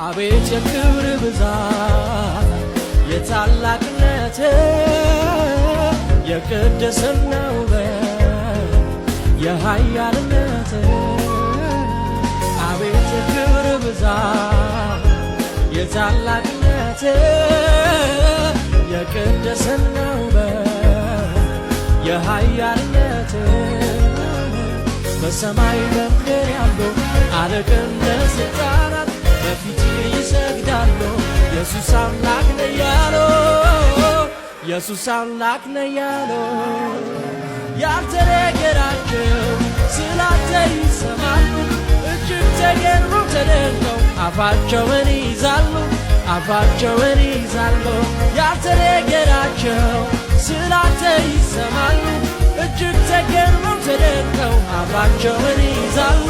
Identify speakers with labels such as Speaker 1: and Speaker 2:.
Speaker 1: አቤት የክብር ብዛት የታላቅነት የቅድስና ውበት የኃያልነት አቤት የክብር ብዛት የታላቅነት የቅድስና ውበት የኃያልነት በሰማይ በምድር ያሉ አለቅነት ስልጣናት በፊት ይሰግዳሉ ኢየሱስ አምላክ ነው ያሉ ኢየሱስ አምላክ ነው ያሉ ያልተነገራቸው ስላንተ ይሰማሉ እጅግ ተገርመው ተደንቀው አፋቸውን ይይዛሉ ያልተነገራቸው ስላንተ ይሰማሉ እጅግ ተገርመው ተደንቀው አፋቸውን ይይዛሉ